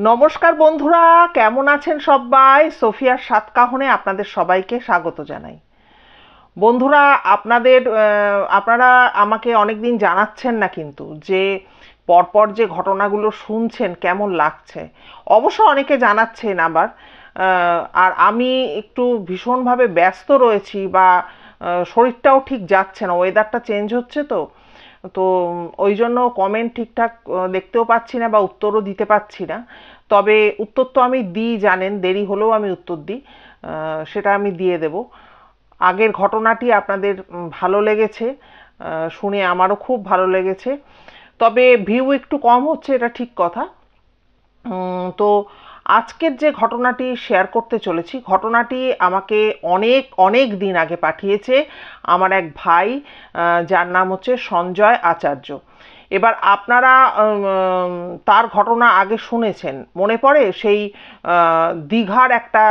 নমস্কার বন্ধুরা, কেমন আছেন সবাই? সোফিয়ার সাত কাহনে আপনাদের সবাইকে স্বাগত জানাই। বন্ধুরা, আপনারা আমাকে অনেকদিন জানাচ্ছেন না কিন্তু যে পরপর যে ঘটনাগুলো শুনছেন কেমন লাগছে। অবশ্য অনেকে জানাচ্ছেন আবার, আর আমি একটু ভীষণভাবে ব্যস্ত রয়েছি বা শরীরটাও ঠিক যাচ্ছে না, ওয়েদারটা চেঞ্জ হচ্ছে তো তো ওই জন্য কমেন্ট ঠিকঠাক দেখতেও পাচ্ছি না বা উত্তরও দিতে পারছি না। তবে উত্তর তো আমি দিই, জানেন, দেরি হলেও আমি উত্তর দিই, সেটা আমি দিয়ে দেব। আগের ঘটনাটি আপনাদের ভালো লেগেছে, শুনে আমারও খুব ভালো লেগেছে। তবে ভিউ একটু কম হচ্ছে, এটা ঠিক কথা। তো আজকের যে ঘটনাটি শেয়ার করতে চলেছি, ঘটনাটি আমাকে অনেক অনেক দিন আগে পাঠিয়েছে আমার এক ভাই, যার নাম হচ্ছে সঞ্জয় আচার্য। এবার আপনারা তার ঘটনা আগে শুনেছেন, মনে পড়ে সেই দীঘার একটা,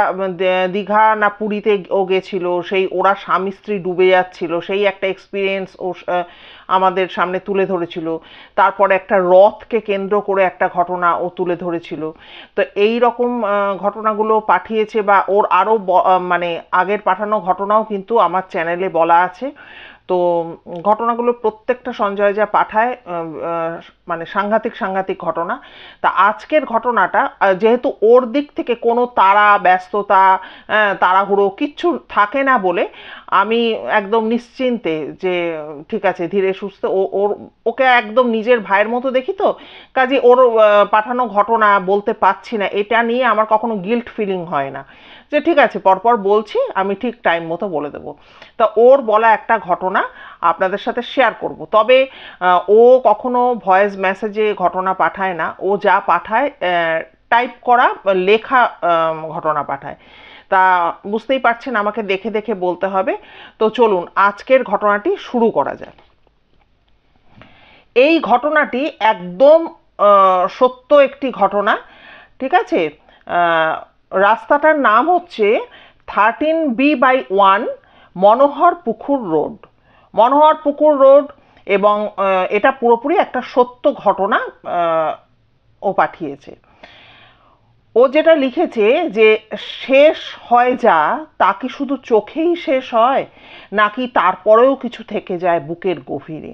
দীঘা না পুরীতে ও গেছিল, সেই ওরা স্বামী স্ত্রী ডুবে যাচ্ছিল, সেই একটা এক্সপিরিয়েন্স ও আমাদের সামনে তুলে ধরেছিল। তারপরে একটা রথকে কেন্দ্র করে একটা ঘটনা ও তুলে ধরেছিল। তো এই রকম ঘটনাগুলো পাঠিয়েছে, বা ওর আরও মানে আগের পাঠানো ঘটনাও কিন্তু আমার চ্যানেলে বলা আছে। তো ঘটনাগুলো প্রত্যেকটা সঞ্জয় যা পাঠায়, মানে সাংঘাতিক সাংঘাতিক ঘটনা। তা আজকের ঘটনাটা যেহেতু ওর দিক থেকে কোনো ব্যস্ততা, তাড়াহুড়ো কিচ্ছু থাকে না বলে আমি একদম নিশ্চিন্তে যে ঠিক আছে, ধীরে সুস্থে ওকে একদম নিজের ভাইয়ের মতো দেখি, তো কাজে ওর পাঠানো ঘটনা বলতে পারছি না, এটা নিয়ে আমার কখনো গিল্ট ফিলিং হয় না, যে ঠিক আছে পরপর বলছি, আমি ঠিক টাইম মতো বলে দেবো। তা ওর বলা একটা ঘটনা আপনাদের সাথে শেয়ার করব। তবে ও কখনো ভয়েস মেসেজে ঘটনা পাঠায় না, ও যা পাঠায় টাইপ করা লেখা ঘটনা পাঠায়। তা বুঝতেই পারছেন, আমাকে দেখে দেখে বলতে হবে। তো চলুন আজকের ঘটনাটি শুরু করা যায়। এই ঘটনাটি একদম সত্য একটি ঘটনা, ঠিক আছে? রাস্তাটার নাম হচ্ছে 13B/1 মনোহর পুকুর রোড। মনোহর পুকুর রোড, এবং এটা পুরোপুরি একটা সত্য ঘটনা ও পাঠিয়েছে। ও যেটা লিখেছে যে শেষ হয় যা, তা কি শুধু চোখেই শেষ হয়, নাকি তারপরেও কিছু থেকে যায় বুকের গভীরে,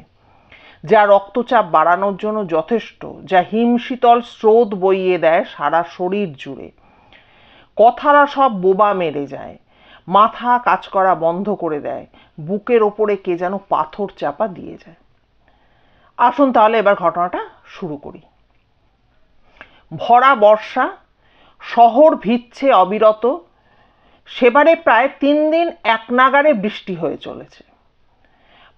যা রক্তচাপ বাড়ানোর জন্য যথেষ্ট, যা হিমশীতল স্রোত বইয়ে দেয় সারা শরীর জুড়ে। কথারা সব বোবা মেরে যায়, মাথা কাজ করা বন্ধ করে দেয়, বুকের ওপরে কে যেন পাথর চাপা দিয়ে যায়। আসুন তাহলে এবার ঘটনাটা শুরু করি। ভরা বর্ষা, শহর ভিজছে অবিরত। সেবারে প্রায় 3 দিন এক নাগাড়ে বৃষ্টি হয়ে চলেছে।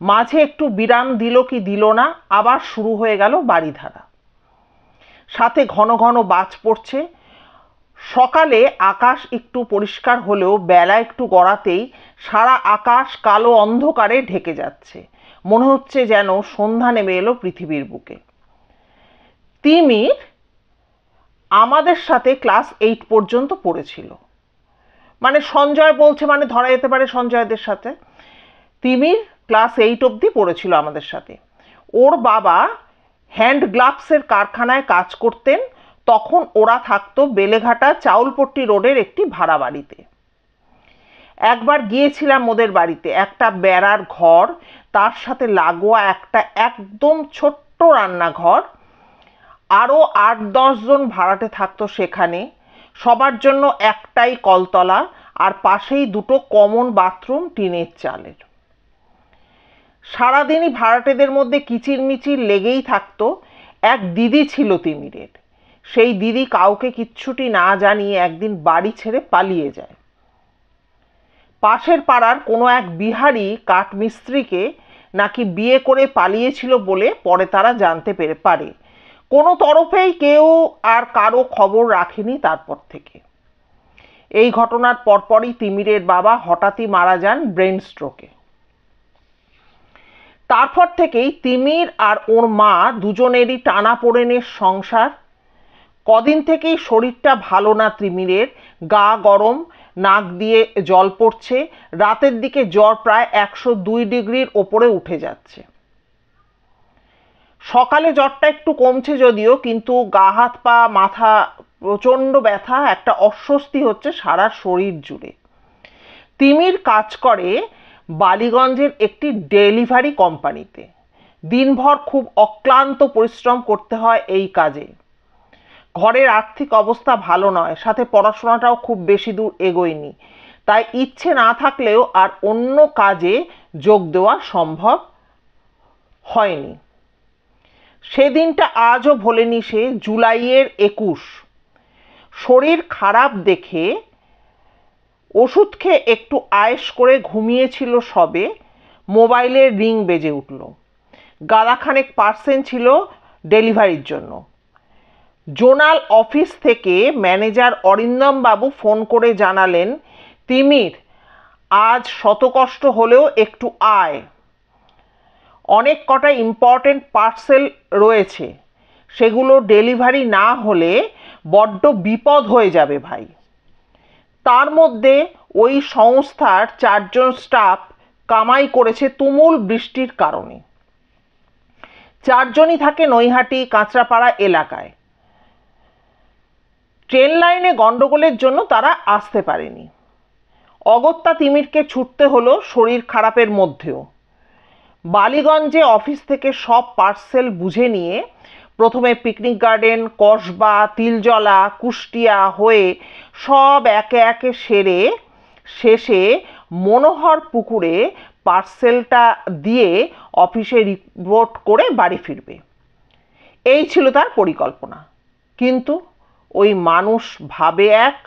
মাঝে একটু বিরাম দিল কি দিল না, আবার শুরু হয়ে গেল বারিধারা। সাথে ঘন ঘন বাজ পড়ছে। সকালে আকাশ একটু পরিষ্কার হলেও বেলা একটু গড়াতেই সারা আকাশ কালো অন্ধকারে ঢেকে যাচ্ছে। মনে হচ্ছে যেন সন্ধ্যা নেমে এলো পৃথিবীর বুকে। তিমির আমাদের সাথে ক্লাস 8 পর্যন্ত পড়েছিল। মানে সঞ্জয় বলছে, মানে ধরা যেতে পারে সঞ্জয়দের সাথে। তিমির ক্লাস 8 অবধি পড়েছিল আমাদের সাথে। ওর বাবা হ্যান্ড গ্লাভসের কারখানায় কাজ করতেন। তখন ওরা থাকতো বেলেঘাটা চাউলপট্টি রোডের একটি ভাড়া বাড়িতে। একবার গিয়েছিলাম ওদের বাড়িতে। একটা বেড়ার ঘর, তার সাথে লাগোয়া একটা একদম ছোট্ট রান্নাঘর। আরও 8-10 জন ভাড়াটে থাকতো সেখানে। সবার জন্য একটাই কলতলা, আর পাশেই দুটো কমন বাথরুম টিনের চালের। সারাদিনই ভাড়াটেদের মধ্যে কিচিরমিচির লেগেই থাকতো। এক দিদি ছিল তিমিরের। সেই দিদি কাউকে কিচ্ছুটি না জানিয়ে একদিন বাড়ি ছেড়ে পালিয়ে যায়। পাশের পাড়ার কোনো এক বিহারি কাঠমিস্ত্রিকে নাকি বিয়ে করে পালিয়েছিল বলে পরে তারা জানতে পারে। কোনো তরফেই কেউ আর কারো খবর রাখেনি তারপর থেকে। এই ঘটনার পরপরই তিমিরের বাবা হঠাৎই মারা যান ব্রেন স্ট্রোকে। তারপর থেকেই তিমির আর ওর মা দুজনেরই টানাপোড়েনের সংসার। কদিন থেকেই শরীরটা ভালো না তিমিরের। গা গরম, নাক দিয়ে জল পড়ছে, রাতের দিকে জ্বর প্রায় 102 ডিগ্রির ওপরে উঠে যাচ্ছে। সকালে জ্বরটা একটু কমছে যদিও, কিন্তু গা হাত পা মাথা প্রচণ্ড ব্যথা, একটা অস্বস্তি হচ্ছে সারা শরীর জুড়ে। তিমির কাজ করে বালিগঞ্জের একটি ডেলিভারি কোম্পানিতে। দিনভর খুব অক্লান্ত পরিশ্রম করতে হয় এই কাজে। ঘরের আর্থিক অবস্থা ভালো নয়, সাথে পড়াশোনাটাও খুব বেশি দূর এগোয়নি, তাই ইচ্ছে না থাকলেও আর অন্য কাজে যোগ দেওয়া সম্ভব হয়নি। সেদিনটা আজও ভোলেনি সে, জুলাইয়ের 21। শরীর খারাপ দেখে ওষুধ খেয়ে একটু আয়েশ করে ঘুমিয়েছিল সবে, মোবাইলের রিং বেজে উঠল। গালাখানেক পার্সেল ছিল ডেলিভারির জন্য। জোনাল অফিস থেকে ম্যানেজার অরিন্দম বাবু ফোন করে জানালেন, তিমির, আজ শতকষ্ট হলেও একটু আয়, অনেক কটা ইম্পর্টেন্ট পার্সেল রয়েছে, সেগুলো ডেলিভারি না হলে বড্ড বিপদ হয়ে যাবে ভাই। তার মধ্যে ওই সংস্থার 4 জন স্টাফ কামাই করেছে তুমুল বৃষ্টির কারণে। 4 জনই থাকে নৈহাটি কাঁচরাপাড়া এলাকায়। ট্রেন লাইনে গন্ডগোলের জন্য তারা আসতে পারেনি। অগত্যা তিমিরকে ছুটতে হলো শরীর খারাপের মধ্যেও। বালিগঞ্জে অফিস থেকে সব পার্সেল বুঝে নিয়ে প্রথমে পিকনিক গার্ডেন, কসবা, তিলজলা, কুষ্টিয়া হয়ে সব একে একে সেরে শেষে মনোহর পুকুরে পার্সেলটা দিয়ে অফিসে রিপোর্ট করে বাড়ি ফিরবে, এই ছিল তার পরিকল্পনা। কিন্তু ওই মানুষ ভাবে এক,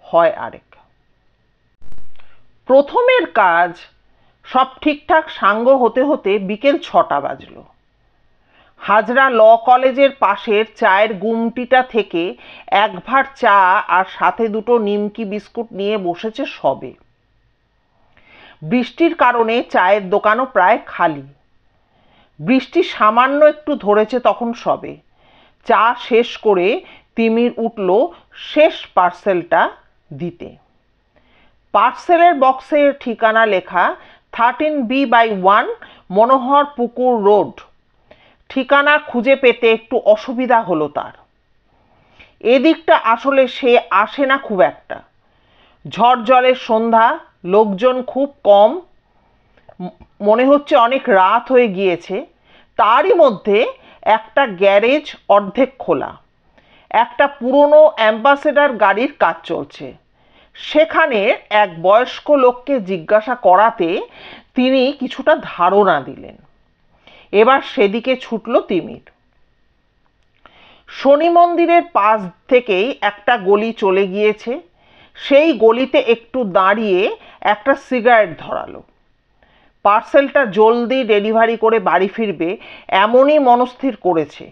হয় আরেক। প্রথমের কাজ সব ঠিকঠাক সাঙ্গ হতে হতে বিকেল 6টা বাজল। হাজরা ল কলেজের পাশের চায়ের গুমটিটা থেকে এক ভাঁড় চা আর সাথে দুটো নিমকি বিস্কুট নিয়ে বসেছে সবে। বৃষ্টির কারণে চায়ের দোকানও প্রায় খালি। বৃষ্টি সামান্য একটু ধরেছে তখন সবে। চা শেষ করে তিমির উঠল শেষ পার্সেলটা দিতে। পার্সেলের বক্সের ঠিকানা লেখা 13B/1 মনোহর পুকুর রোড। ঠিকানা খুঁজে পেতে একটু অসুবিধা হলো তার। এদিকটা আসলে সে আসে না খুব একটা। ঝড় জলের সন্ধ্যা, লোকজন খুব কম, মনে হচ্ছে অনেক রাত হয়ে গিয়েছে। তারই মধ্যে একটা গ্যারেজ অর্ধেক খোলা, একটা পুরনো অ্যাম্বাসেডর গাড়ির কাজ চলছে। সেখানে এক বয়স্ক লোককে জিজ্ঞাসা করাতে তিনি কিছুটা ধারণা দিলেন। এবার সেদিকে ছুটল তিমির। শনি মন্দিরের পাশ থেকেই একটা গলি চলে গিয়েছে। সেই গলিতে একটু দাঁড়িয়ে একটা সিগারেট ধরালো। পার্সেলটা জলদি ডেলিভারি করে বাড়ি ফিরবে এমনই মনস্থির করেছে।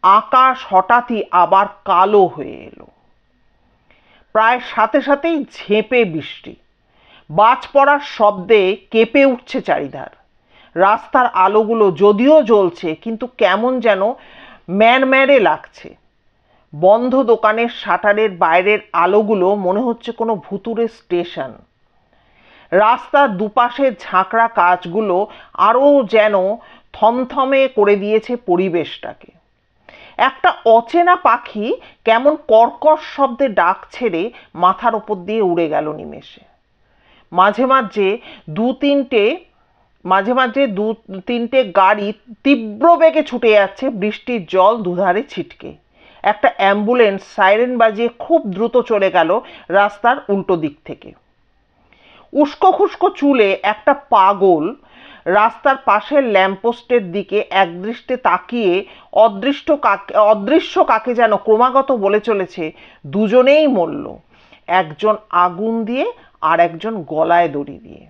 আকাশ হঠাৎই আবার কালো হয়ে এলো। প্রায় সাথে সাথেই ঝেঁপে বৃষ্টি। বাজ পড়ার শব্দে কেঁপে উঠছে চারিধার। রাস্তার আলোগুলো যদিও জ্বলছে, কিন্তু কেমন যেন ম্যাড়ম্যাড়ে লাগছে। বন্ধ দোকানের শাটারের বাইরের আলোগুলো মনে হচ্ছে কোনো ভুতুড়ে স্টেশন। রাস্তার দুপাশের ঝাঁকড়া কাজগুলো আরও যেন থমথমে করে দিয়েছে পরিবেশটাকে। একটা অচেনা পাখি কেমন কর্কশ শব্দে ডাক ছেড়ে মাথার ওপর দিয়ে উড়ে গেল নিমেষে। মাঝে মাঝে দু তিনটে গাড়ি তীব্র বেগে ছুটে যাচ্ছে, বৃষ্টির জল দুধারে ছিটকে। একটা অ্যাম্বুলেন্স সাইরেন বাজিয়ে খুব দ্রুত চলে গেল রাস্তার উল্টো দিক থেকে। উস্কো খুস্কো চুলে একটা পাগল রাস্তার পাশের ল্যাম্পপোস্টের দিকে একদৃষ্টে তাকিয়ে অদৃশ্য কাকে যেন ক্রমাগত বলে চলেছে, দুজনেই মরল, একজন আগুন দিয়ে আর একজন গলায় দড়ি দিয়ে।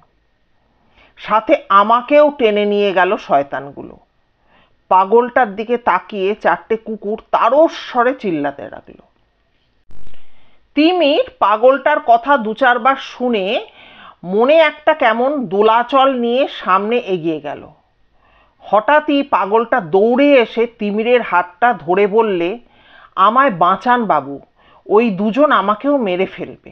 সাথে আমাকেও টেনে নিয়ে গেল শয়তানগুলো। পাগলটার দিকে তাকিয়ে 4টে কুকুর তারস্বরে চিল্লাতে লাগলো। তিমির পাগলটার কথা 2-4 বার শুনে মনে একটা কেমন দোলাচল নিয়ে সামনে এগিয়ে গেল। হঠাৎই পাগলটা দৌড়ে এসে তিমিরের হাতটা ধরে বললে, আমায় বাঁচান বাবু, ওই দুজন আমাকেও মেরে ফেলবে।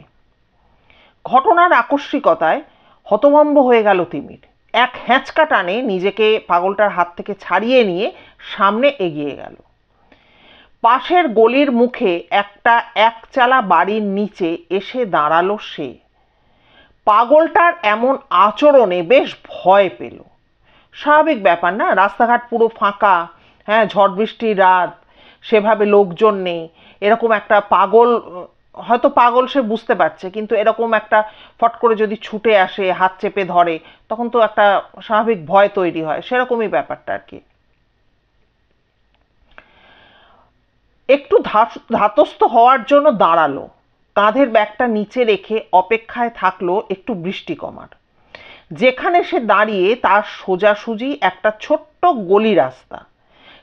ঘটনার আকস্মিকতায় হতভম্ব হয়ে গেল তিমির। এক হ্যাঁচকা টানে নিজেকে পাগলটার হাত থেকে ছাড়িয়ে নিয়ে সামনে এগিয়ে গেল। পাশের গলির মুখে একটা একচালা বাড়ির নিচে এসে দাঁড়ালো সে। পাগলটার এমন আচরণে বেশ ভয় পেল। স্বাভাবিক ব্যাপার না, রাস্তাঘাট পুরো ফাঁকা, হ্যাঁ, ঝড় বৃষ্টির রাত, সেভাবে লোকজন নেই, এরকম একটা পাগল, হয়তো পাগল সে বুঝতে পারছে, কিন্তু এরকম একটা ফট করে যদি ছুটে আসে, হাত চেপে ধরে, তখন তো একটা স্বাভাবিক ভয় তৈরি হয়, সেরকমই ব্যাপারটা আর কি। একটু ধাতস্থ হওয়ার জন্য দাঁড়ালো, কাঁধের ব্যাগটা নিচে রেখে অপেক্ষায় থাকলো একটু বৃষ্টি কমার। যেখানে সে দাঁড়িয়ে তার সোজাসুজি একটা ছোট্ট গলি রাস্তা,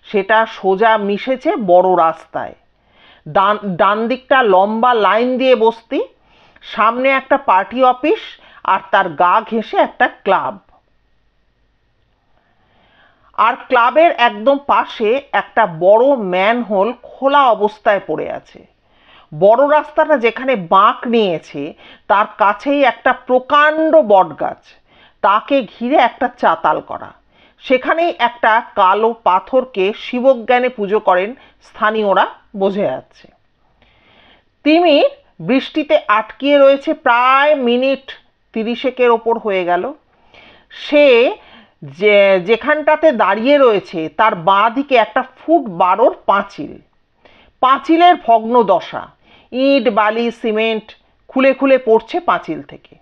সেটা সোজা মিশেছে বড় রাস্তায়। ডান দিকটা লম্বা লাইন দিয়ে বস্তি, সামনে একটা পার্টি অফিস, আর তার গা ঘেঁষে একটা ক্লাব। আর ক্লাবের একদম পাশে একটা বড় ম্যানহোল খোলা অবস্থায় পড়ে আছে। বড় রাস্তাটা যেখানে বাঁক নিয়েছে তার কাছেই একটা প্রকাণ্ড বটগাছ, তাকে ঘিরে একটা চাতাল করা, সেখানেই একটা কালো পাথরকে শিবজ্ঞানে পুজো করেন স্থানীয়রা, বোঝা যাচ্ছে। তিমির বৃষ্টিতে আটকিয়ে রয়েছে প্রায় মিনিট 30 ওপর হয়ে গেল। সে যেখানটাতে দাঁড়িয়ে রয়েছে তার বাঁ দিকে একটা ফুট 12 পাঁচিল, পাঁচিলের ভগ্ন দশা, ইট বালি সিমেন্ট খুলে খুলে পড়ছে পাঁচিল থেকে,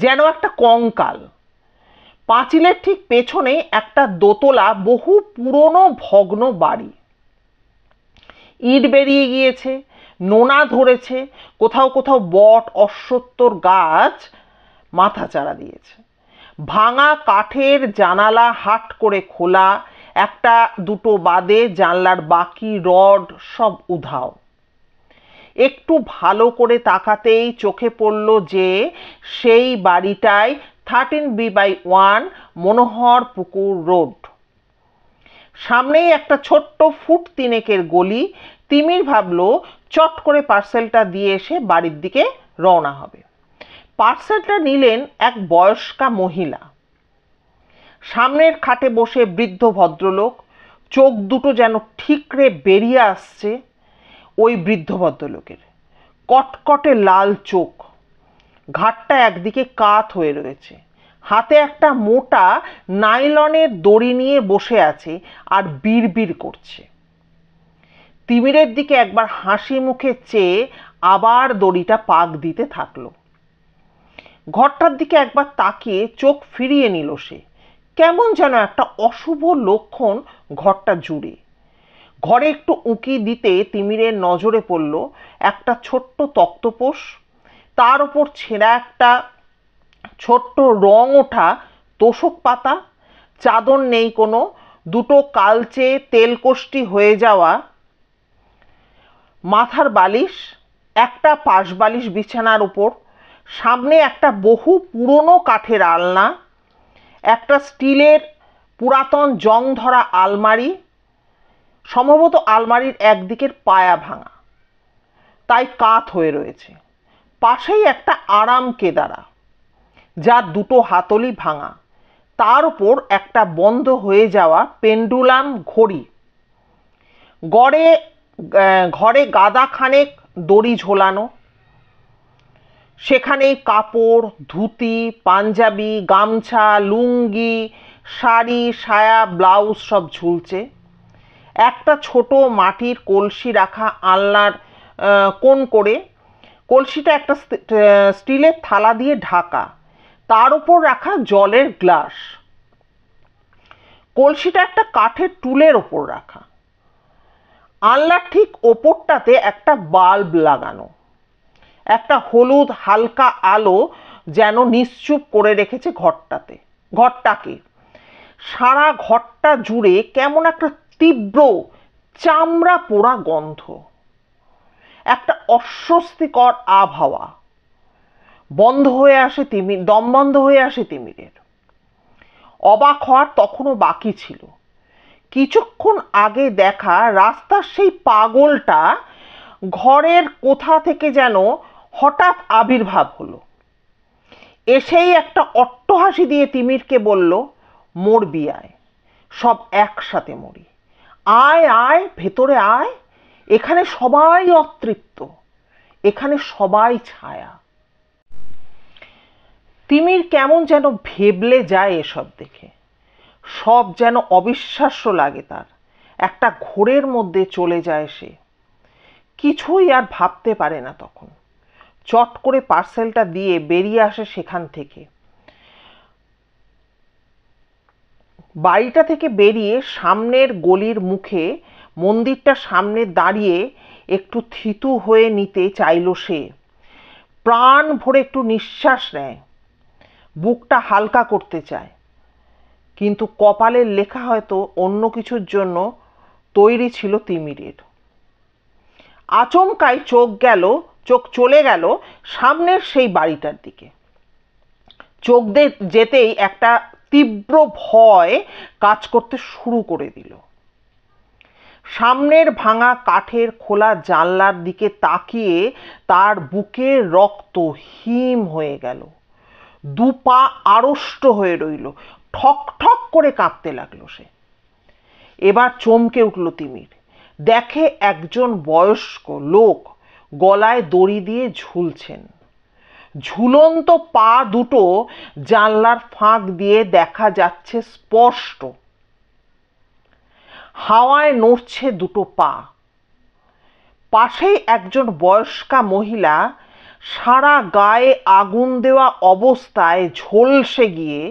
যেন একটা কঙ্কাল। পাঁচিলের ঠিক পেছনে একটা দোতলা বহু পুরনো ভগ্ন বাড়ি, ইট বেরিয়ে গিয়েছে, নোনা ধরেছে, কোথাও কোথাও বট অশ্বত্থর গাছ মাথা চাড়া দিয়েছে। ভাঙা কাঠের জানালা হাট করে খোলা, একটা দুটো বাদে জানলার বাকি রড সব উধাও। একটু ভালো করে তাকাতেই চোখে পড়ল যে সেই বাড়িটায় 13B/1 মনোহর পুকুর রোড। সামনেই একটা ছোট্ট ফুট 3 গলি। তিমির ভাবল চট করে পার্সেলটা দিয়ে এসে বাড়ির দিকে রওনা হবে। পার্সেলটা নিলেন এক বয়স্কা মহিলা। সামনের খাটে বসে বৃদ্ধ ভদ্রলোক, চোখ দুটো যেন ঠিকরে বেরিয়ে আসছে ওই বৃদ্ধ ভদ্রলোকের। কটকটে লাল চোখ, ঘাটটা একদিকে কাত হয়ে রয়েছে, হাতে একটা মোটা নাইলনের দড়ি নিয়ে বসে আছে আর বিড়বিড় করছে। তিমিরের দিকে একবার হাসি মুখে চেয়ে আবার দড়িটা পাক দিতে থাকলো। ঘরটার দিকে একবার তাকিয়ে চোখ ফিরিয়ে নিল সে। কেমন যেন একটা অশুভ লক্ষণ ঘরটা জুড়ে। ঘরে একটু উঁকি দিতে তিমিরের নজরে পড়ল একটা ছোট্ট তক্তপোষ, তার উপর ছেঁড়া একটা ছোট্ট রং ওঠা তোষক পাতা, চাদর নেই কোনো, দুটো কালচে তেলকষ্টি হয়ে যাওয়া মাথার বালিশ, একটা পাশ বালিশ বিছানার উপর, সামনে একটা বহু পুরনো কাঠের আলনা, একটা স্টিলের পুরাতন জং ধরা আলমারি, সম্ভবত আলমারির একদিকের পায়া ভাঙা, তাই কাত হয়ে রয়েছে। পাশেই একটা আরাম কেদারা, যার দুটো হাতলই ভাঙা, তার উপর একটা বন্ধ হয়ে যাওয়া পেন্ডুলাম ঘড়ি। ঘরে গাদা খানেক দড়ি ঝোলানো, সেখানেই কাপড়, ধুতি, পাঞ্জাবি, গামছা, লুঙ্গি, শাড়ি, সায়া, ব্লাউজ সব ঝুলছে। একটা ছোট মাটির কলসি রাখা আলনার কোণ করে, কলসিটা একটা স্টিলের থালা দিয়ে ঢাকা, তার উপর রাখা জলের গ্লাস। কলসিটা একটা কাঠের টুলের ওপর রাখা। আলনার ঠিক ওপরটাতে একটা বাল্ব লাগানো, একটা হলুদ হালকা আলো যেন নিশ্চুপ করে রেখেছে ঘরটাকে। সারা ঘরটা জুড়ে কেমন একটা তীব্র চামড়া পোড়া গন্ধ, একটা অস্বস্তিকর আবহাওয়া। দম বন্ধ হয়ে আসে তিমিরের। অবাক হওয়ার তখনও বাকি ছিল। কিছুক্ষণ আগে দেখা রাস্তার সেই পাগলটা ঘরের কোথা থেকে যেন হঠাৎ আবির্ভাব হলো। এসেই একটা অট্টহাসি দিয়ে তিমিরকে বলল, মরবি আয়, সব একসাথে মরি, আয় আয়, ভেতরে আয়, এখানে সবাই অতৃপ্ত, এখানে সবাই ছায়া। তিমির কেমন যেন ভেবলে যায় এসব দেখে, সব যেন অবিশ্বাস্য লাগে তার। একটা ঘোরের মধ্যে চলে যায় সে, কিছুই আর ভাবতে পারে না তখন। চট করে পার্সেলটা দিয়ে বেরিয়ে আসে সেখান থেকে। বাড়িটা থেকে বেরিয়ে সামনের গলির মুখে মন্দিরটার সামনে দাঁড়িয়ে একটু থিতু হয়ে নিতে চাইল সে। প্রাণ ভরে একটু নিঃশ্বাস নেয়, বুকটা হালকা করতে চায়, কিন্তু কপালের লেখা হয়তো অন্য কিছুর জন্য তৈরি ছিল তিমিরের। আচমকাই চোখ চলে গেল সামনের সেই বাড়িটার দিকে। চোখ যেতেই একটা তীব্র ভয় কাজ করতে শুরু করে দিল। সামনের ভাঙা কাঠের খোলা জানলার দিকে তাকিয়ে তার বুকের রক্ত হিম হয়ে গেল। দু পা আড়ষ্ট হয়ে রইল, ঠক ঠক করে কাঁপতে লাগলো সে। এবার চমকে উঠল তিমির, দেখে একজন বয়স্ক লোক গলায় দড়ি দিয়ে ঝুলছেন। ঝুলন্ত পা দুটো জানলার ফাঁক দিয়ে দেখা যাচ্ছে স্পষ্ট। হাওয়ায় নড়ছে দুটো পা। পাশেই একজন বয়স্কা মহিলা সারা গায়ে আগুন দেওয়া অবস্থায় ঝলসে গিয়ে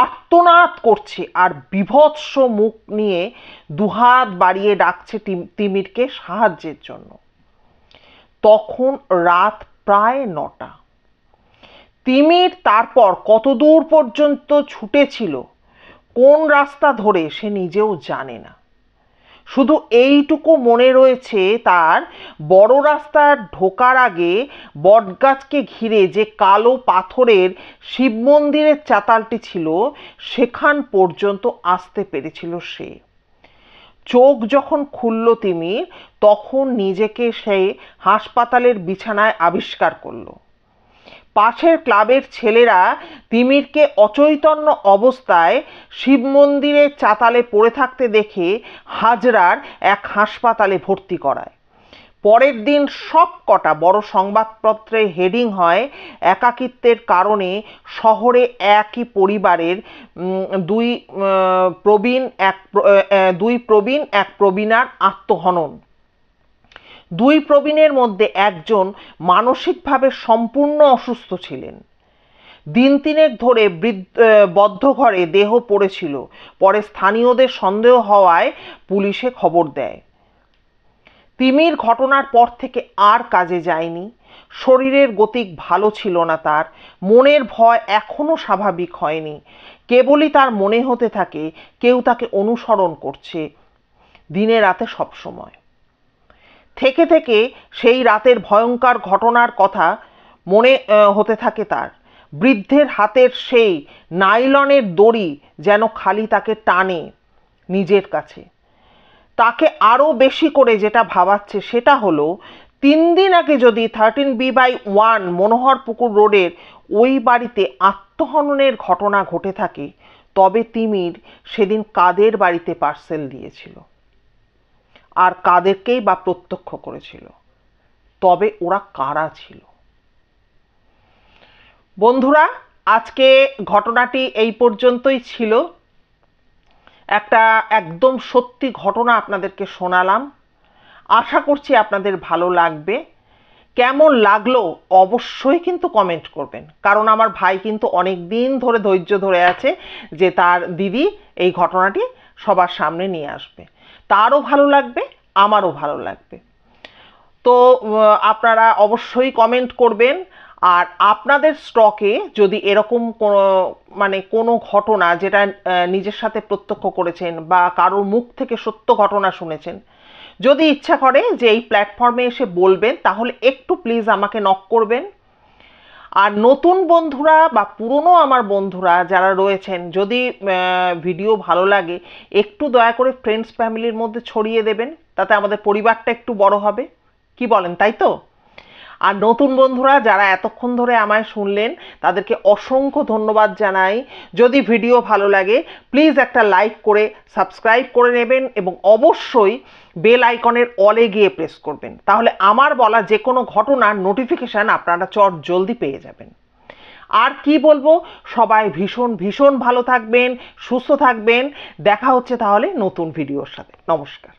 আর্তনাদ করছে আর বিভৎস মুখ নিয়ে দুহাত বাড়িয়ে ডাকছে তিমিরকে সাহায্যের জন্য। তখন রাত প্রায় 9টা। তিমির তারপর কতদূর পর্যন্ত ছুটেছিল, কোন রাস্তা ধরে, সে নিজেও জানে না। শুধু এইটুকু মনে রয়েছে তার, বড় রাস্তার ঢোকার আগে বটগাছকে ঘিরে যে কালো পাথরের শিব মন্দিরের চাতালটি ছিল, সেখান পর্যন্ত আসতে পেরেছিল সে। চোখ যখন খুলল তিমির, তখন নিজেকে সে হাসপাতালের বিছানায় আবিষ্কার করলো। পাশের ক্লাবের ছেলেরা তিমিরকে অচৈতন্য অবস্থায় শিব মন্দিরের চাতালে পড়ে থাকতে দেখে হাজরার এক হাসপাতালে ভর্তি করায়। পরের দিন সব কটা বড় সংবাদপত্রে হেডিং হয়, একাকিত্বের কারণে শহরে একই পরিবারের দুই প্রবীণ এক প্রবীণার আত্মহনন। দুই প্রবীণের মধ্যে একজন মানসিকভাবে সম্পূর্ণ অসুস্থ ছিলেন। দিন তিনেক ধরে বদ্ধ ঘরে দেহ পড়েছিল। পরে স্থানীয়দের সন্দেহ হওয়ায় পুলিশে খবর দেয়। তিমির ঘটনার পর থেকে আর কাজে যায়নি। শরীরের গতিক ভালো ছিল না তার, মনের ভয় এখনো স্বাভাবিক হয়নি। কেবলই তার মনে হতে থাকে কেউ তাকে অনুসরণ করছে দিনে রাতে সবসময়। থেকে থেকে সেই রাতের ভয়ঙ্কর ঘটনার কথা মনে হতে থাকে তার। বৃদ্ধের হাতের সেই নাইলনের দড়ি যেন খালি তাকে টানে নিজের কাছে। তাকে আরও বেশি করে যেটা ভাবাচ্ছে সেটা হলো, 3 দিন আগে যদি 13B/1 মনোহরপুকুর রোডের ওই বাড়িতে আত্মহননের ঘটনা ঘটে থাকে, তবে তিমির সেদিন কাদের বাড়িতে পার্সেল দিয়েছিল, আর কাদেরকেই বা প্রত্যক্ষ করেছিল, তবে ওরা কারা ছিল? বন্ধুরা, আজকে ঘটনাটি এই পর্যন্তই ছিল। একটা একদম সত্যি ঘটনা আপনাদেরকে শোনালাম। আশা করছি আপনাদের ভালো লাগবে। কেমন লাগলো অবশ্যই কিন্তু কমেন্ট করবেন, কারণ আমার ভাই কিন্তু অনেক দিন ধরে ধৈর্য ধরে আছে যে তার দিদি এই ঘটনাটি সবার সামনে নিয়ে আসবে। তারও ভালো লাগবে, আমারও ভালো লাগবে। তো আপনারা অবশ্যই কমেন্ট করবেন। আর আপনাদের স্টকে যদি এরকম কোনো ঘটনা যেটা নিজের সাথে প্রত্যক্ষ করেছেন বা কারোর মুখ থেকে সত্য ঘটনা শুনেছেন, যদি ইচ্ছা করে যে এই প্ল্যাটফর্মে এসে বলবেন, তাহলে একটু প্লিজ আমাকে নক করবেন। আর নতুন বন্ধুরা বা পুরনো আমার বন্ধুরা যারা রয়েছেন, যদি ভিডিও ভালো লাগে একটু দয়া করে ফ্রেন্ডস ফ্যামিলির মধ্যে ছড়িয়ে দেবেন, তাতে আমাদের পরিবারটা একটু বড় হবে। কি বলেন, তাই তো? আর নতুন বন্ধুরা যারা এতক্ষণ ধরে আমায় শুনলেন তাদেরকে অসংখ্য ধন্যবাদ জানাই। যদি ভিডিও ভালো লাগে প্লিজ একটা লাইক করে সাবস্ক্রাইব করে নেবেন এবং অবশ্যই বেল আইকনের অলে গিয়ে প্রেস করবেন, তাহলে আমার বলা যে কোনো ঘটনার নোটিফিকেশান আপনারা চট জলদি পেয়ে যাবেন। আর কি বলবো, সবাই ভীষণ ভীষণ ভালো থাকবেন, সুস্থ থাকবেন। দেখা হচ্ছে তাহলে নতুন ভিডিওর সাথে। নমস্কার।